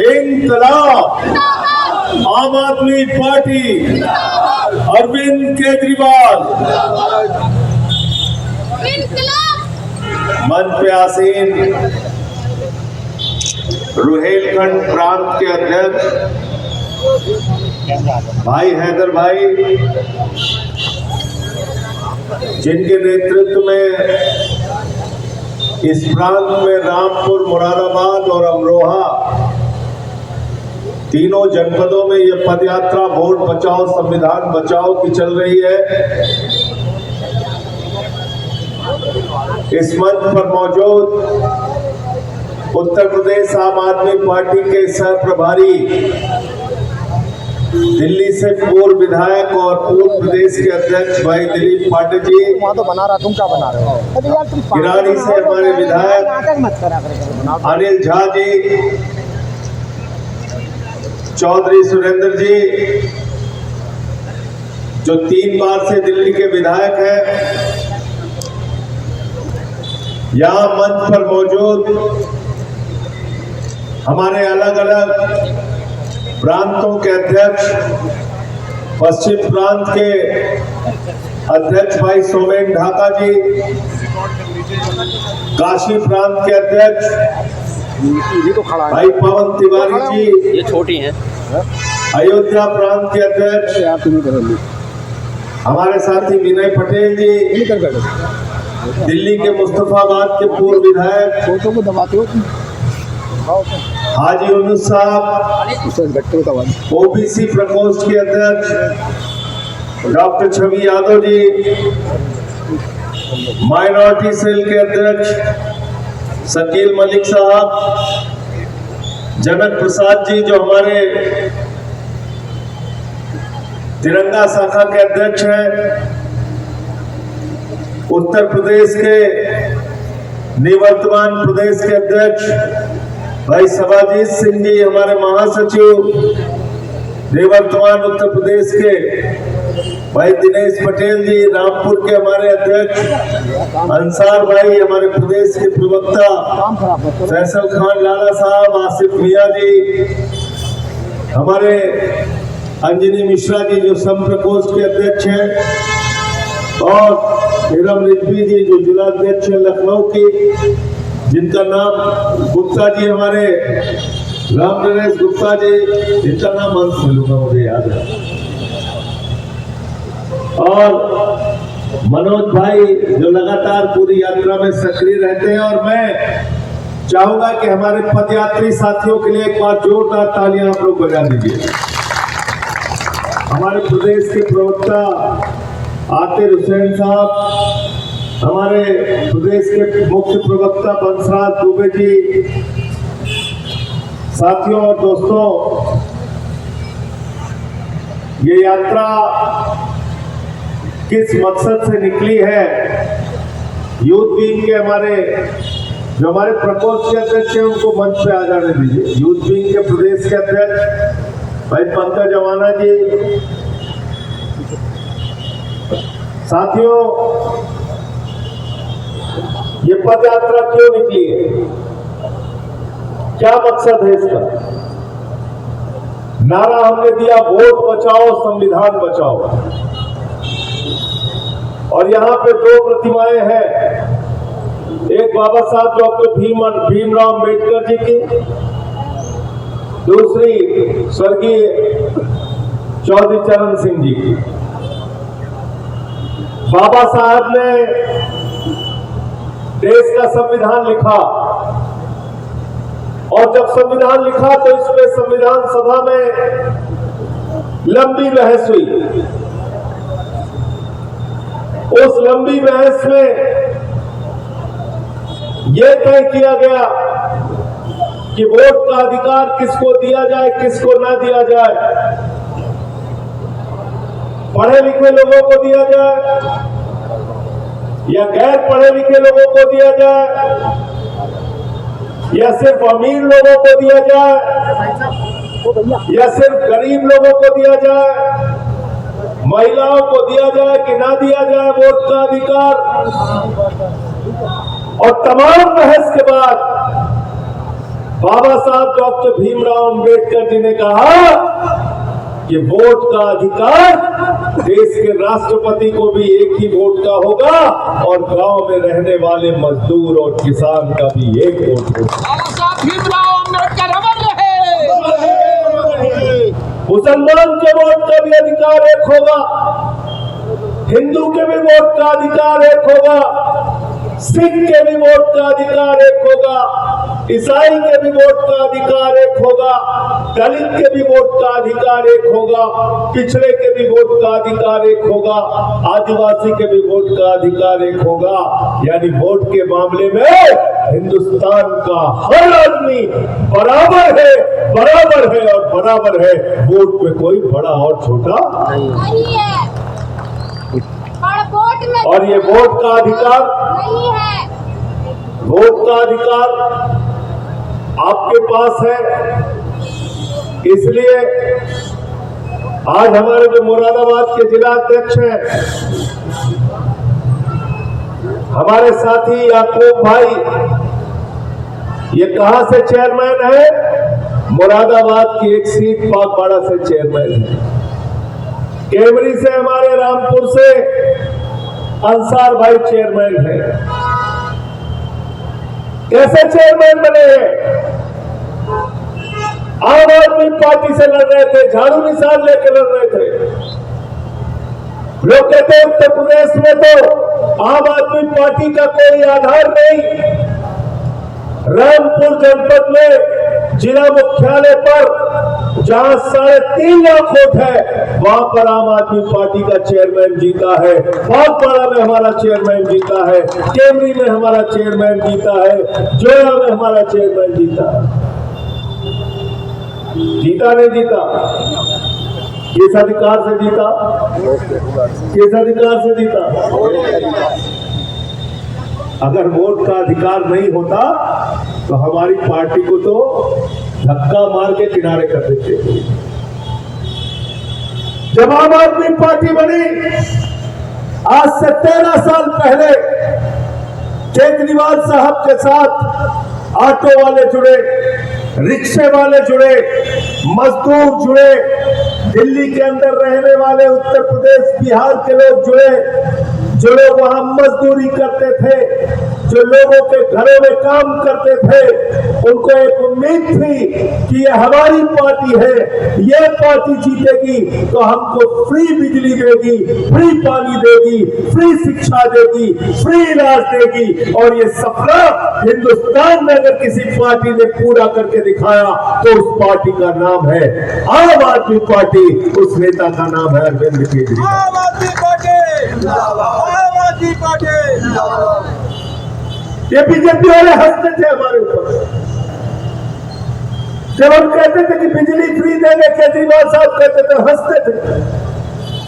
इंकलाब, आम आदमी पार्टी, अरविंद केजरीवाल। मंच पे आसीन रुहेलखंड प्रांत के अध्यक्ष भाई हैदर भाई, जिनके नेतृत्व में इस प्रांत में रामपुर, मुरादाबाद और अमरोहा तीनों जनपदों में यह पदयात्रा वोट बचाओ संविधान बचाओ की चल रही है। इस मंच पर मौजूद उत्तर प्रदेश आम आदमी पार्टी के सह प्रभारी, दिल्ली से पूर्व विधायक और पूर्व प्रदेश के अध्यक्ष भाई दिलीप पाटिल जी, तो बना रहा, तुम क्या बना रहे हो? गिरानी से हमारे विधायक अनिल झा जी, चौधरी सुरेंद्र जी जो 3 बार से दिल्ली के विधायक हैं, यहाँ मंच पर मौजूद हमारे अलग अलग प्रांतों के अध्यक्ष, पश्चिम प्रांत के अध्यक्ष भाई सोमेन ढाका जी, काशी प्रांत के अध्यक्ष भाई पवन तिवारी जी, ये छोटी हैं, अयोध्या प्रांत के अध्यक्ष हमारे साथी विनय पटेल जी, दिल्ली के मुस्तफाबाद के पूर्व विधायक फोटो को दबाते हो हाजी यूनुस साहब, ओबीसी प्रकोष्ठ के अध्यक्ष डॉक्टर छवि यादव जी, माइनॉरिटी सेल के अध्यक्ष शकील मलिक साहब, जनक प्रसाद जी जो हमारे तिरंगा शाखा के अध्यक्ष हैं, उत्तर प्रदेश के निवर्तमान प्रदेश के अध्यक्ष भाई सभाजीत सिंह जी, हमारे महासचिव, निवर्तमान उत्तर प्रदेश के भाई दिनेश पटेल जी, रामपुर के हमारे अध्यक्ष अंसार भाई, हमारे प्रदेश के प्रवक्ता फैसल खान लाला साहब, आसिफ मियां जी, हमारे अंजनी मिश्रा जी जो सम प्रकोष्ठ के अध्यक्ष हैं, और हिरम रिजवी जी जो जिला अध्यक्ष है लखनऊ की, जिनका नाम गुप्ता जी, हमारे राम नरेश गुप्ता जी, जिनका नाम अंत मिलूंगा मुझे याद है, और मनोज भाई जो लगातार पूरी यात्रा में सक्रिय रहते हैं। और मैं चाहूंगा कि हमारे पदयात्री साथियों के लिए एक बार जोरदार तालियां आप लोग बजा दीजिए। हमारे प्रदेश के प्रवक्ता आतिर हुसैन साहब, हमारे प्रदेश के मुख्य प्रवक्ता बंसराज दुबे जी, साथियों और दोस्तों, ये यात्रा किस मकसद से निकली है, यूथ विंग के जो हमारे प्रकोष्ठ के अध्यक्ष हैं उनको मंच पे आ जाने दीजिए। यूथ विंग के प्रदेश के अध्यक्ष भाई पंकज अवाना जी, साथियों, ये पद यात्रा क्यों निकली है, क्या मकसद है इसका? नारा हमने दिया वोट बचाओ संविधान बचाओ, और यहाँ पे 2 प्रतिमाएं हैं, एक बाबा साहब डॉक्टर भीमराव अम्बेडकर जी की, दूसरी स्वर्गीय चौधरी चरण सिंह जी की। बाबा साहब ने देश का संविधान लिखा, और जब संविधान लिखा तो इसमें संविधान सभा में लंबी बहस हुई। उस लंबी बहस में यह तय किया गया कि वोट का अधिकार किसको दिया जाए, किसको ना दिया जाए, पढ़े लिखे लोगों को दिया जाए या गैर पढ़े लिखे लोगों को दिया जाए, या सिर्फ अमीर लोगों को दिया जाए, या सिर्फ गरीब लोगों को दिया जाए, महिलाओं को दिया जाए कि ना दिया जाए वोट का अधिकार। और तमाम बहस के बाद बाबा साहब डॉक्टर भीमराव अंबेडकर जी ने कहा कि वोट का अधिकार देश के राष्ट्रपति को भी एक ही वोट का होगा और गांव में रहने वाले मजदूर और किसान का भी एक वोट होगा। बाबा साहब भीमराव अम्बेडकर अमर रहे। मुसलमान के वोट का भी अधिकार एक होगा, हिंदू के भी वोट का अधिकार एक होगा, सिख के भी वोट का अधिकार एक होगा, ईसाई के भी वोट का अधिकार एक होगा, दलित के भी वोट का अधिकार एक होगा, पिछड़े के भी वोट का अधिकार एक होगा, आदिवासी के भी वोट का अधिकार एक होगा। यानी वोट के मामले में हिंदुस्तान का हर आदमी बराबर है और बराबर है। वोट में कोई बड़ा और छोटा नहीं है और वोट में और ये वोट का अधिकार नहीं है। वोट का अधिकार आपके पास है, इसलिए आज हमारे जो मुरादाबाद के जिला अध्यक्ष हैं हमारे साथी याकूब भाई, ये कहां से चेयरमैन है? मुरादाबाद की एक सीट पाकपाड़ा से चेयरमैन है। केवरी से हमारे रामपुर से अंसार भाई चेयरमैन है। कैसे चेयरमैन बने हैं? आम आदमी पार्टी से लड़ रहे थे, झाड़ू निशान लेकर लड़ रहे थे। लोग कहते हैं उत्तर प्रदेश में तो आम आदमी पार्टी का कोई आधार नहीं। रामपुर जनपद में जिला मुख्यालय पर जहां 3.5 लाख वोट है, वहां पर आम आदमी पार्टी का चेयरमैन जीता है। पाकपाड़ा में हमारा चेयरमैन जीता है, केवरी में हमारा चेयरमैन जीता है, जोया में हमारा चेयरमैन जीता है। जीता नहीं जीता? किस अधिकार से जीता? किस अधिकार से जीता? अगर वोट का अधिकार नहीं होता तो हमारी पार्टी को तो धक्का मार के किनारे कर देते। जब आम आदमी पार्टी बनी आज से 13 साल पहले केजरीवाल साहब के साथ ऑटो वाले जुड़े, रिक्शे वाले जुड़े, मजदूर जुड़े, दिल्ली के अंदर रहने वाले उत्तर प्रदेश बिहार के लोग जुड़े, जो लोग वहां मजदूरी करते थे, जो लोगों के घरों में काम करते थे, उनको एक उम्मीद थी कि ये हमारी पार्टी है, ये पार्टी जीतेगी तो हमको फ्री बिजली देगी, फ्री पानी देगी, फ्री शिक्षा देगी, फ्री इलाज देगी। और ये सपना हिंदुस्तान में अगर किसी पार्टी ने पूरा करके दिखाया तो उस पार्टी का नाम है आम आदमी पार्टी, उस नेता का नाम है अरविंद केजरीवाल। आम आदमी पार्टी आम आदमी पार्टी। ये बीजेपी वाले हंसते थे हमारे ऊपर जब हम कहते थे कि बिजली फ्री देंगे। केजरीवाल साहब कहते थे, हंसते थे,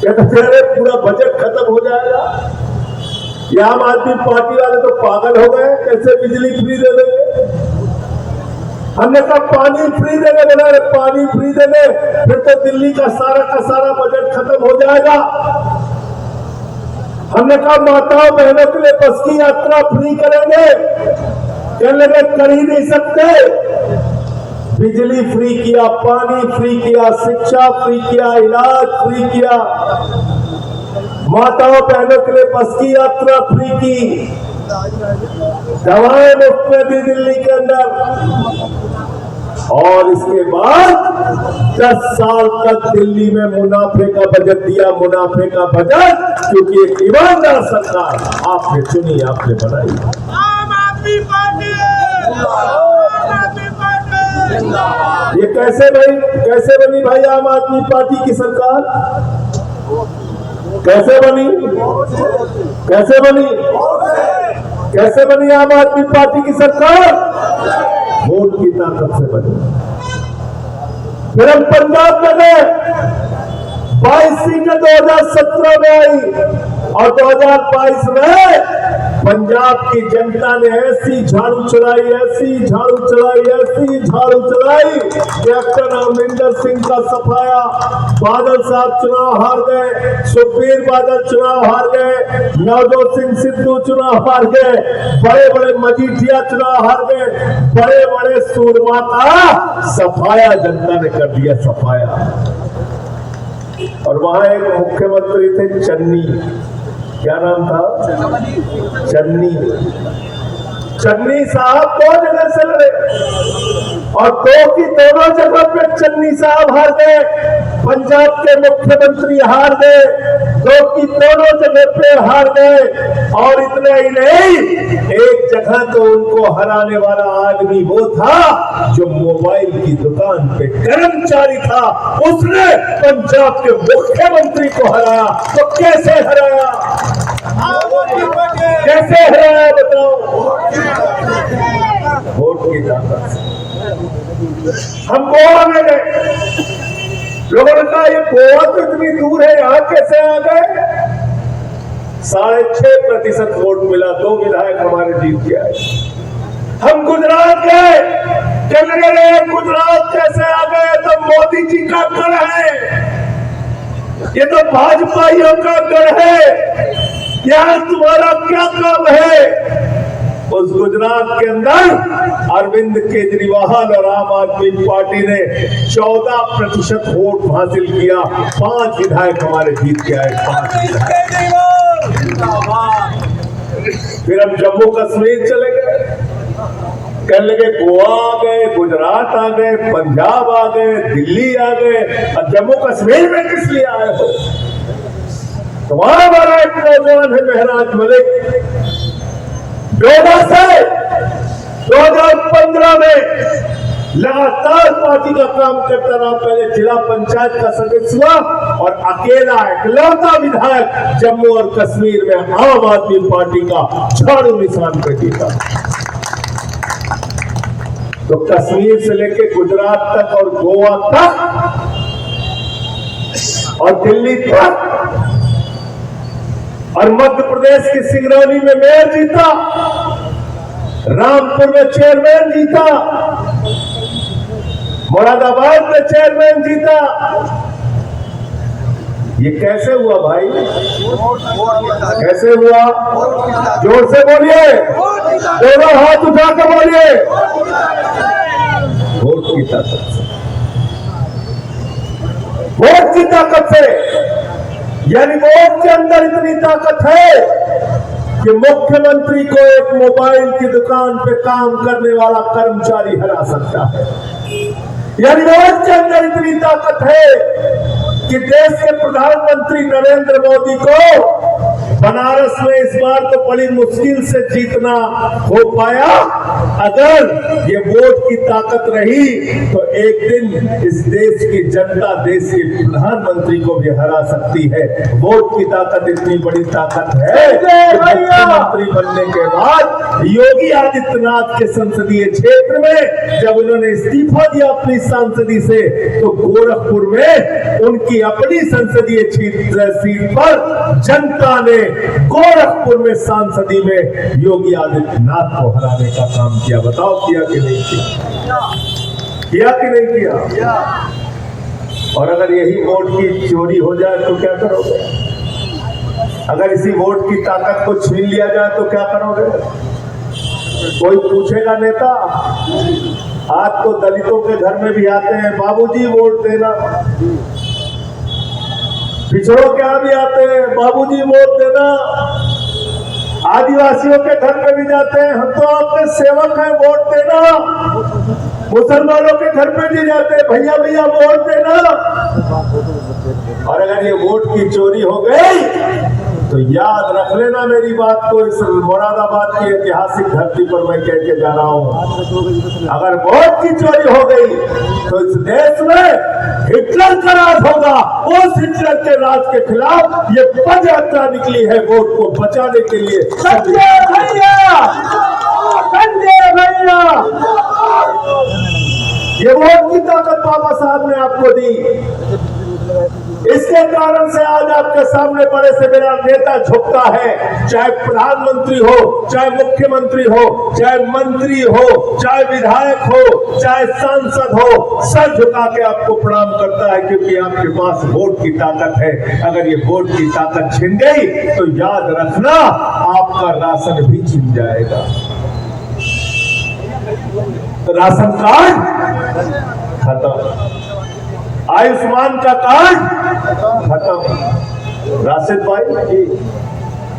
कहते थे अरे पूरा बजट खत्म हो जाएगा। ये आम आदमी पार्टी वाले तो पागल हो गए, कैसे बिजली फ्री दे देंगे? हमने कहा पानी फ्री देंगे, बोला अरे पानी फ्री देंगे फिर तो दिल्ली का सारा बजट खत्म हो जाएगा। हमने कहा माताओं बहनों के लिए बस की यात्रा फ्री करेंगे, कहने लगे कर ही नहीं सकते। बिजली फ्री किया, पानी फ्री किया, शिक्षा फ्री किया, इलाज फ्री किया, माताओं बहनों के लिए बस की यात्रा फ्री की, दवाएं मुफ्त में दी दिल्ली के अंदर। और इसके बाद 10 साल तक दिल्ली में मुनाफे का बजट दिया, मुनाफे का बजट, क्योंकि एक ईमानदार सरकार आपने चुनी, आपने बनाई। आम आदमी पार्टी आम आदमी पार्टी। ये कैसे बनी भाई आम आदमी पार्टी की सरकार? कैसे बनी? कैसे बनी आम आदमी पार्टी की सरकार? वोट की ताकत से बनी। फिर हम पंजाब में गए, 22 सीटें 2017 में आई और 2022 में पंजाब की जनता ने ऐसी झाड़ू चलाई, ऐसी झाड़ू चलाई, ऐसी झाड़ू चलाई, कैप्टन अमरिंदर सिंह का सफाया, बादल साहब चुनाव हार गए, सुखबीर बादल चुनाव हार गए, नवजोत सिंह सिद्धू चुनाव हार गए, बड़े बड़े मजीठिया चुनाव हार गए, बड़े बड़े सूरमा का सफाया जनता ने कर दिया, सफाया। और वहां एक मुख्यमंत्री थे चन्नी, क्या नाम था? चन्नी साहब 2 जगह से लड़े और 2 की दोनों जगह पे चन्नी साहब हार गए, पंजाब के मुख्यमंत्री हार गए, 2 की दोनों जगह पे हार गए। और इतना ही नहीं, एक जगह तो उनको हराने वाला आदमी वो था जो मोबाइल की दुकान पे कर्मचारी था, उसने पंजाब के मुख्यमंत्री को हराया। तो कैसे हराया, कैसे हराया बताओ? वोट की ताकत से। हम गोवा में गए, लोगों ने कहा ये गोवा तो इतनी दूर है, यहां कैसे आ गए? 6.5% वोट मिला, 2 विधायक हमारे जीत गए। हम गुजरात गए, कहने लगे गुजरात कैसे आ गए? तो मोदी जी का गढ़ है, ये तो भाजपाइयों का गढ़ है, यहाँ तुम्हारा क्या काम है? उस गुजरात के अंदर अरविंद केजरीवाल और आम आदमी पार्टी ने 14% वोट हासिल किया, 5 विधायक हमारे जीत के आए, 5 विधायक। फिर हम जम्मू कश्मीर चले गए, कहने लगे गोवा आ गए, गुजरात आ गए, पंजाब आ गए, दिल्ली आ गए, और जम्मू कश्मीर में किस लिए आए हो? तो वहां हमारा एक नौजवान है महराज मलिक, 2015 में लगातार पार्टी का काम करता रहा, पहले जिला पंचायत का सदस्य हुआ और अकेला इकलौता विधायक जम्मू और कश्मीर में आम आदमी पार्टी का झाड़ू निशान पे जीता। तो कश्मीर से लेके गुजरात तक और गोवा तक और दिल्ली तक और मध्य प्रदेश की सिंगरौली में मेयर जीता, रामपुर में चेयरमैन जीता, मुरादाबाद में चेयरमैन जीता। ये कैसे हुआ भाई? कैसे हुआ? जोर से बोलिए, दोनों हाथ उठा के बोलिए। वोट की ताकत से, वोट की ताकत से। यानी वोट के अंदर इतनी ताकत है कि मुख्यमंत्री को एक मोबाइल की दुकान पे काम करने वाला कर्मचारी हरा सकता है। यानी वोट के अंदर इतनी ताकत है कि देश के प्रधानमंत्री नरेंद्र मोदी को बनारस में इस बार तो बड़ी मुश्किल से जीतना हो पाया। अगर ये वोट की ताकत रही तो एक दिन इस देश की जनता देश के प्रधानमंत्री को भी हरा सकती है। वोट की ताकत इतनी बड़ी ताकत है कि मुख्यमंत्री बनने के बाद योगी आदित्यनाथ के संसदीय क्षेत्र में जब उन्होंने इस्तीफा दिया अपनी सांसदी से, तो गोरखपुर में उनकी अपनी संसदीय सीट पर जनता ने गोरखपुर में सांसदी में योगी आदित्यनाथ को हराने का काम किया। बताओ किया कि नहीं किया? किया कि नहीं किया? और अगर यही वोट की चोरी हो जाए तो क्या करोगे? अगर इसी वोट की ताकत को छीन लिया जाए तो क्या करोगे? कोई पूछेगा नेता? आज तो दलितों के घर में भी आते हैं, बाबूजी वोट देना। पिछड़ों के यहाँ भी आते हैं, बाबूजी वोट देना। आदिवासियों के घर में भी जाते हैं, हम तो आपके सेवक हैं, वोट देना। मुसलमानों के घर में भी जाते हैं, भैया भैया वोट देना। और अगर ये वोट की चोरी हो गई तो याद रख लेना मेरी बात को, इस मुरादाबाद की ऐतिहासिक धरती पर मैं कह के जा रहा हूं। अगर वोट की चोरी हो गई तो इस देश में हिटलर का राज होगा। उस हिटलर के राज के खिलाफ ये पद यात्रा निकली है वोट को बचाने के लिए। संजय भैया, संजय भैया, ये वोट की ताकत बाबा साहब ने आपको दी। इसके कारण से आज आपके सामने बड़े से बड़ा नेता झुकता है, चाहे प्रधानमंत्री हो, चाहे मुख्यमंत्री हो, चाहे मंत्री हो, चाहे विधायक हो, चाहे सांसद हो, सर झुका के आपको प्रणाम करता है, क्योंकि आपके पास वोट की ताकत है। अगर ये वोट की ताकत छिन गई तो याद रखना आपका राशन भी छिन जाएगा। राशन कार्ड खत्म, आयुष्मान का कार्ड खत्म। राशिद भाई जी,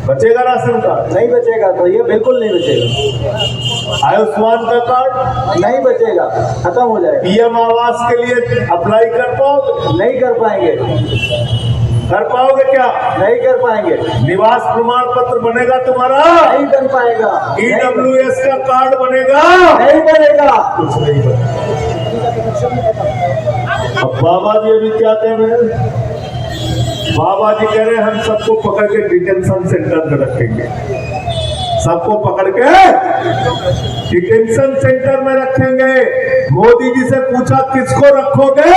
बचेगा राशन कार्ड? नहीं बचेगा भैया, बिल्कुल नहीं बचेगा। आयुष्मान का कार्ड नहीं बचेगा, खत्म हो जाएगा। पीएम आवास के लिए अप्लाई कर पाओगे? नहीं कर पाएंगे। कर पाओगे क्या? नहीं कर पाएंगे। निवास प्रमाण पत्र बनेगा तुम्हारा? नहीं बन पाएगा। EWS का कार्ड बनेगा? नहीं बनेगा। कुछ नहीं बनेगा। अब बाबा जी अभी क्या कह रहे हैं? बाबा जी कह रहे हैं हम सबको पकड़ के डिटेंशन सेंटर में रखेंगे। सबको पकड़ के डिटेंशन सेंटर में रखेंगे। मोदी जी से पूछा किसको रखोगे?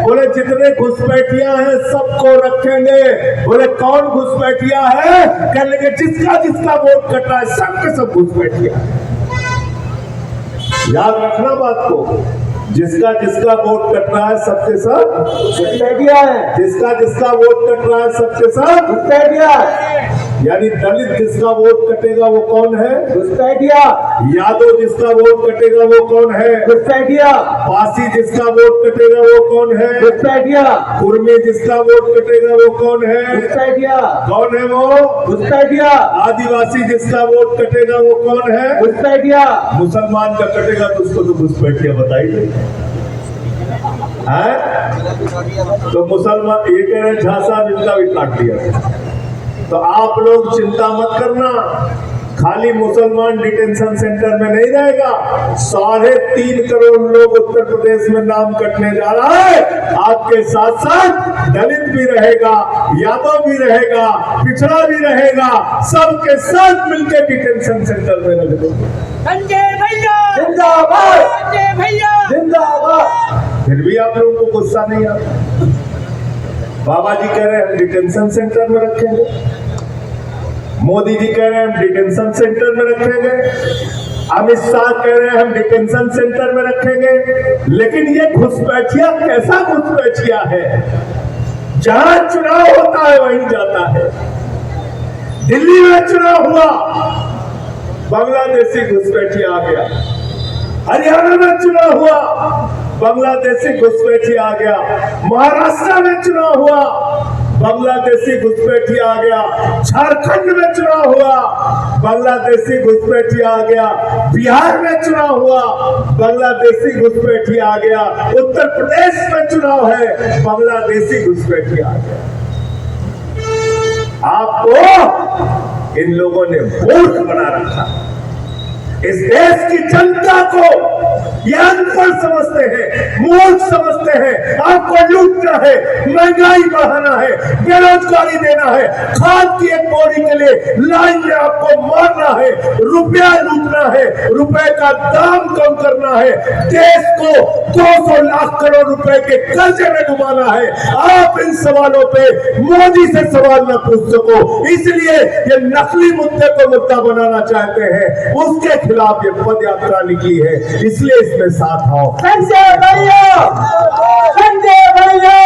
बोले जितने घुसपैठिया हैं सबको रखेंगे। बोले कौन घुसपैठिया है? कहने लगे जिसका जिसका वोट कटा है सबके सब घुसपैठिया। याद रखना बात को, जिसका जिसका वोट कट रहा है सबके सब घुसपैठिया है। जिसका जिसका वोट कट रहा है सबके सब घुसपैठिया है। यानी दलित जिसका वोट कटेगा वो कौन है? घुसपैठिया। यादव जिसका वोट कटेगा वो कौन है? घुसपैठिया। पासी जिसका वोट कटेगा वो कौन है? घुसपैठिया। कुर्मी जिसका वोट कटेगा वो कौन है? घुसपैठिया। कौन है वो? घुसपैठिया। आदिवासी जिसका वोट कटेगा वो कौन है? घुसपैठिया। मुसलमान का कटेगा तो उसको तो घुसपैठिया बताइए। तो मुसलमान ये कह रहे झांसा जिनका भी काट दिया। तो आप लोग चिंता मत करना, खाली मुसलमान डिटेंशन सेंटर में नहीं रहेगा। 3.5 करोड़ लोग उत्तर प्रदेश में नाम कटने जा रहा है। आपके साथ साथ दलित भी रहेगा, यादव भी रहेगा, पिछड़ा भी रहेगा, सबके साथ मिलकर डिटेंशन सेंटर में रख देंगे। संजय भैया जिंदाबाद। संजय भैया जिंदाबाद। फिर भी आप लोगों को गुस्सा नहीं आता। बाबा जी कह रहे हैं हम डिटेंशन सेंटर में रखेंगे, मोदी जी कह रहे हैं हम डिटेंशन सेंटर में रखेंगे, अमित शाह कह रहे हैं हम डिटेंशन सेंटर में रखेंगे। लेकिन ये घुसपैठिया कैसा घुसपैठिया है? जहां चुनाव होता है वहीं जाता है। दिल्ली में चुनाव हुआ, बांग्लादेशी घुसपैठिया आ गया। हरियाणा में चुनाव हुआ, बांग्लादेशी घुसपैठिया आ गया। महाराष्ट्र में चुनाव हुआ, बांग्लादेशी घुसपैठिया आ गया। झारखंड में चुनाव हुआ, बांग्लादेशी घुसपैठिया आ गया। बिहार में चुनाव हुआ, बांग्लादेशी घुसपैठिया आ गया। उत्तर प्रदेश में चुनाव है, बांग्लादेशी घुसपैठिया आ गया। आपको इन लोगों ने मूर्ख बना रखा। इस देश की जनता को ये अनपढ़ समझते हैं, मूर्ख समझते हैं। आपको लूटना है, महंगाई बढ़ाना है, बेरोजगारी देना है, खाद की एक बोरी के लिए लाइन में आपको मारना है, रुपया लूटना है, रुपए का दाम कम करना है, देश को 200 लाख करोड़ रुपए के कर्जे में डुबाना है। आप इन सवालों पे मोदी से सवाल न पूछ सको, इसलिए ये नकली मुद्दे को मुद्दा बनाना चाहते हैं। उसके खिलाफ ये पद यात्रा निकली है, इसलिए इसमें साथ आओ। संजय भैया। संजय भैया।